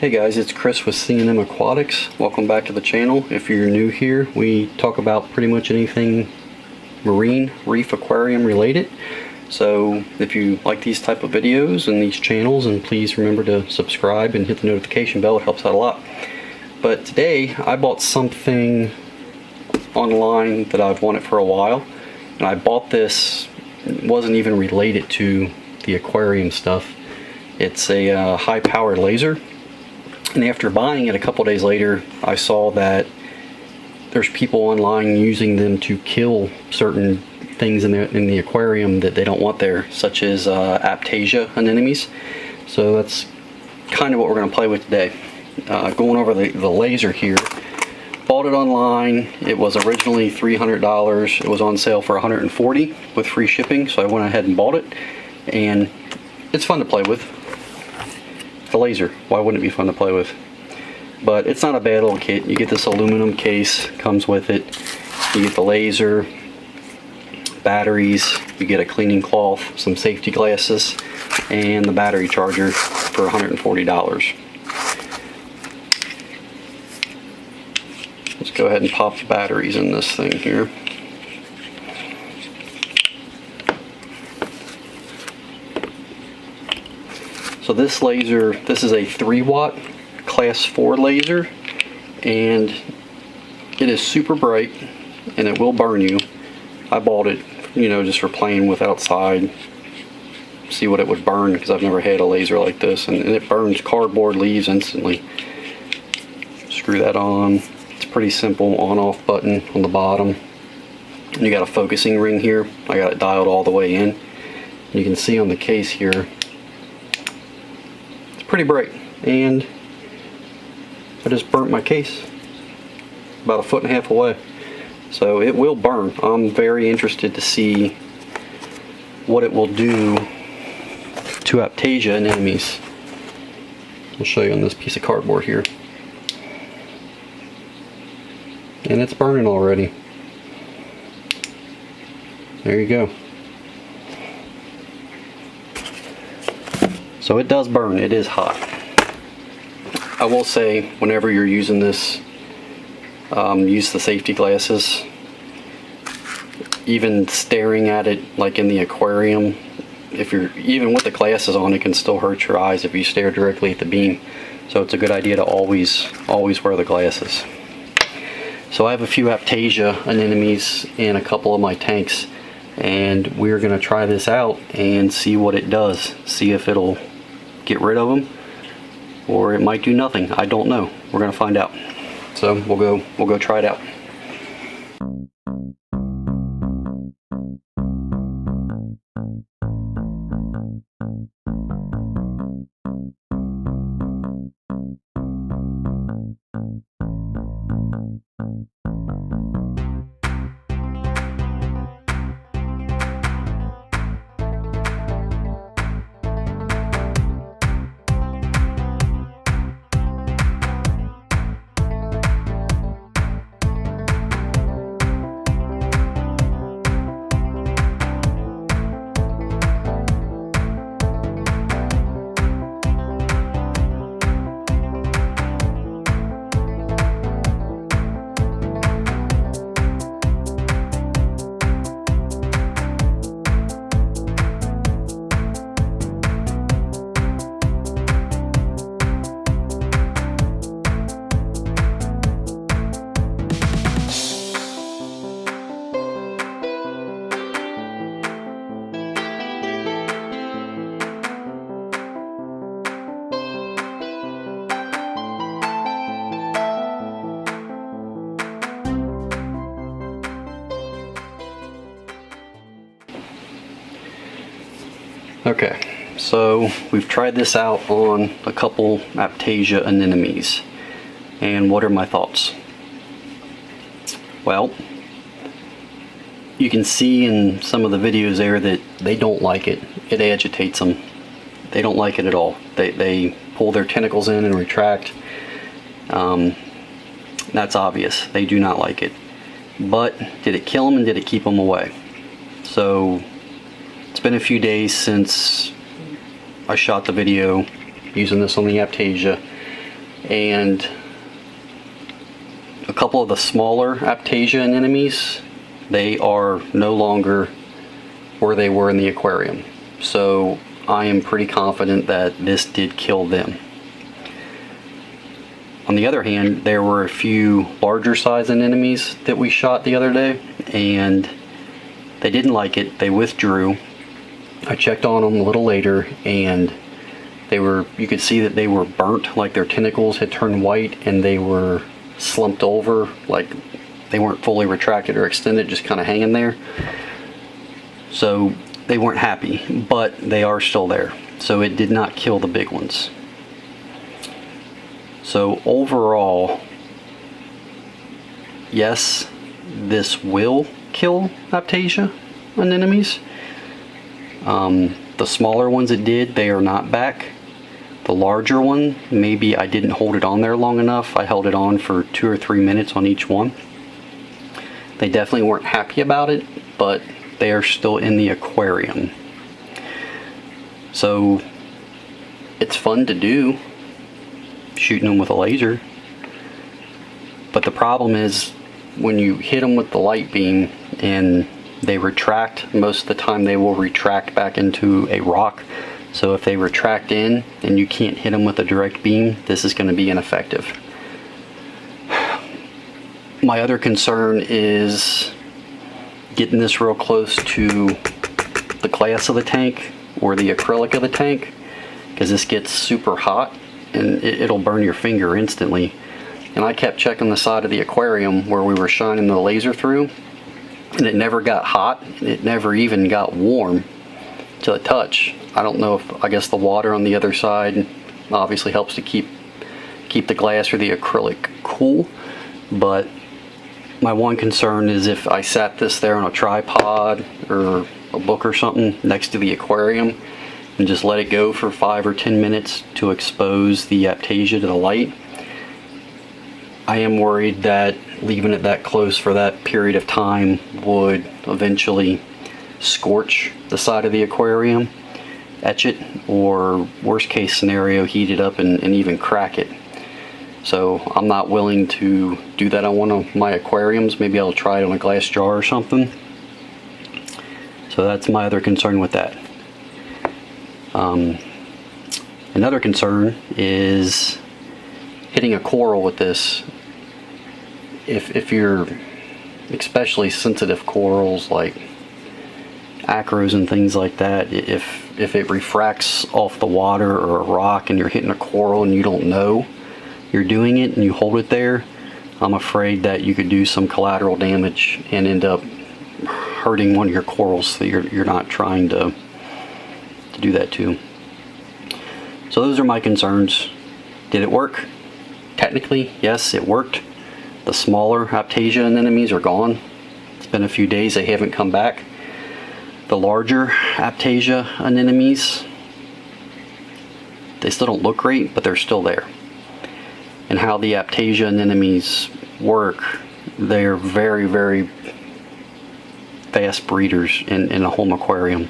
Hey guys, it's Chris with C&M Aquatics. Welcome back to the channel. If you're new here, we talk about pretty much anything marine, reef, aquarium related. So if you like these type of videos and these channels, and please remember to subscribe and hit the notification bell. It helps out a lot. But today I bought something online that I've wanted for a while, and I bought this. It wasn't even related to the aquarium stuff. It's a high-powered laser. And after buying it a couple days later, I saw that there's people online using them to kill certain things in the aquarium that they don't want there, such as aiptasia anemones. So that's kind of what we're going to play with today. Going over the laser here. Bought it online. It was originally $300. It was on sale for $140 with free shipping, so I went ahead and bought it. And it's fun to play with. The laser, why wouldn't it be fun to play with? But it's not a bad little kit. You get this aluminum case, comes with it. You get the laser, batteries, you get a cleaning cloth, some safety glasses, and the battery charger for $140. Let's go ahead and pop the batteries in this thing here. So this laser, this is a 3-watt class 4 laser, and it is super bright and it will burn you. I bought it, just for playing with outside, see what it would burn, because I've never had a laser like this, and it burns cardboard leaves instantly. Screw that on. It's pretty simple on-off button on the bottom. And you got a focusing ring here. I got it dialed all the way in. You can see on the case here, pretty bright, and I just burnt my case about 1.5 feet away. So it will burn. I'm very interested to see what it will do to aiptasia anemones. I'll show you on this piece of cardboard here. And it's burning already. There you go. So it does burn, it is hot. I will say, whenever you're using this, use the safety glasses. Even staring at it like in the aquarium, even with the glasses on, it can still hurt your eyes if you stare directly at the beam. So it's a good idea to always wear the glasses. So I have a few aiptasia anemones in a couple of my tanks, and we're going to try this out and see what it does. See if it'll get rid of them, or it might do nothing. I don't know. We're gonna find out. So we'll go try it out. Okay, so we've tried this out on a couple aiptasia anemones, and what are my thoughts? Well, you can see in some of the videos there that they don't like it. It agitates them. They don't like it at all. They pull their tentacles in and retract. That's obvious. They do not like it. But did it kill them and did it keep them away? So it's been a few days since I shot the video using this on the aiptasia, and a couple of the smaller aiptasia anemones, they are no longer where they were in the aquarium. So I am pretty confident that this did kill them. On the other hand, there were a few larger size anemones that we shot the other day, and they didn't like it. They withdrew. I checked on them a little later, and you could see that they were burnt, like their tentacles had turned white, and they were slumped over, like they weren't fully retracted or extended, just kind of hanging there. So they weren't happy, but they are still there. So it did not kill the big ones. So overall, yes, this will kill aiptasia anemones. The smaller ones it did, they are not back. The larger one, maybe I didn't hold it on there long enough. I held it on for 2 or 3 minutes on each one. They definitely weren't happy about it, but they are still in the aquarium. So it's fun to do, shooting them with a laser. But the problem is when you hit them with the light beam and they retract, most of the time they will retract back into a rock. So if they retract in and you can't hit them with a direct beam, this is going to be ineffective. My other concern is getting this real close to the glass of the tank or the acrylic of the tank, because this gets super hot and it'll burn your finger instantly. And I kept checking the side of the aquarium where we were shining the laser through, and it never got hot. It never even got warm to the touch. I don't know if, I guess the water on the other side obviously helps to keep the glass or the acrylic cool, but my one concern is if I sat this there on a tripod or a book or something next to the aquarium and just let it go for 5 or 10 minutes to expose the aiptasia to the light, I am worried that leaving it that close for that period of time would eventually scorch the side of the aquarium, etch it, or worst case scenario, heat it up and even crack it. So I'm not willing to do that on one of my aquariums. Maybe I'll try it on a glass jar or something. So that's my other concern with that. Another concern is hitting a coral with this. If you're especially sensitive corals like acros and things like that, if it refracts off the water or a rock and you're hitting a coral and you don't know you're doing it and you hold it there, I'm afraid that you could do some collateral damage and end up hurting one of your corals that you're not trying to do that to. So those are my concerns. Did it work? Technically, yes, it worked. The smaller aiptasia anemones are gone. It's been a few days, they haven't come back. The larger aiptasia anemones, they still don't look great, but they're still there. And how the aiptasia anemones work, they're very, very fast breeders in a home aquarium.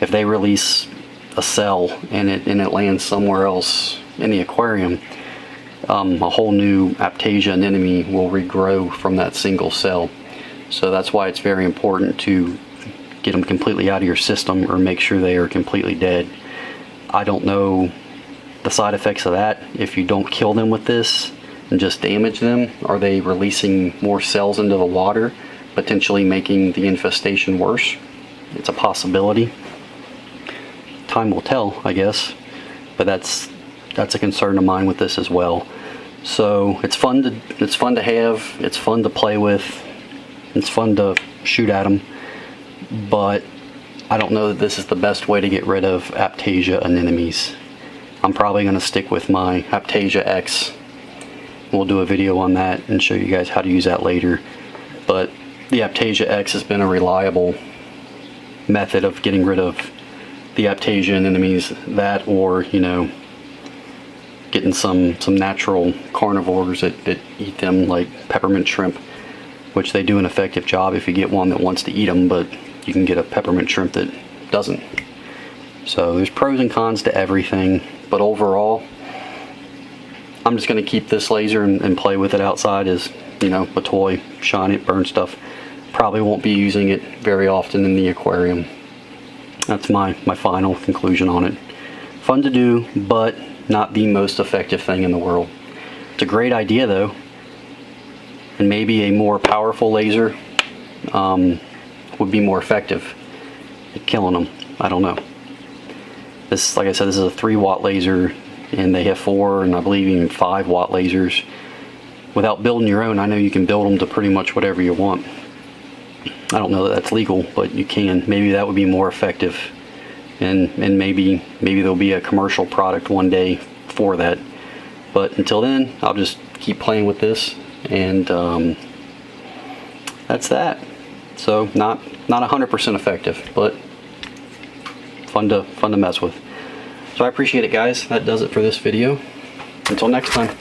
If they release a cell and it lands somewhere else in the aquarium, a whole new aiptasia anemone will regrow from that single cell. So that's why it's very important to get them completely out of your system or make sure they are completely dead. I don't know the side effects of that. If you don't kill them with this and just damage them, are they releasing more cells into the water, potentially making the infestation worse? It's a possibility. Time will tell, I guess, but that's a concern of mine with this as well. So it's fun to have, it's fun to play with, it's fun to shoot at them, but I don't know that this is the best way to get rid of aiptasia anemones. I'm probably going to stick with my aiptasia X. We'll do a video on that and show you guys how to use that later. But the aiptasia X has been a reliable method of getting rid of the aiptasia anemones. That, or getting some natural carnivores that eat them, like peppermint shrimp, which they do an effective job if you get one that wants to eat them, but you can get a peppermint shrimp that doesn't. So there's pros and cons to everything, but overall, I'm just going to keep this laser and play with it outside as, you know, a toy, shine it, burn stuff. Probably won't be using it very often in the aquarium. That's my final conclusion on it. Fun to do, but not the most effective thing in the world. It's a great idea though, and maybe a more powerful laser would be more effective at killing them. I don't know. This, like I said, this is a 3-watt laser, and they have 4 and I believe even 5-watt lasers. Without building your own, I know you can build them to pretty much whatever you want. I don't know that that's legal, but you can. Maybe that would be more effective, and maybe there'll be a commercial product one day for that. But until then, I'll just keep playing with this, and that's that. So not 100% effective, but fun to mess with. So I appreciate it, guys. That does it for this video. Until next time.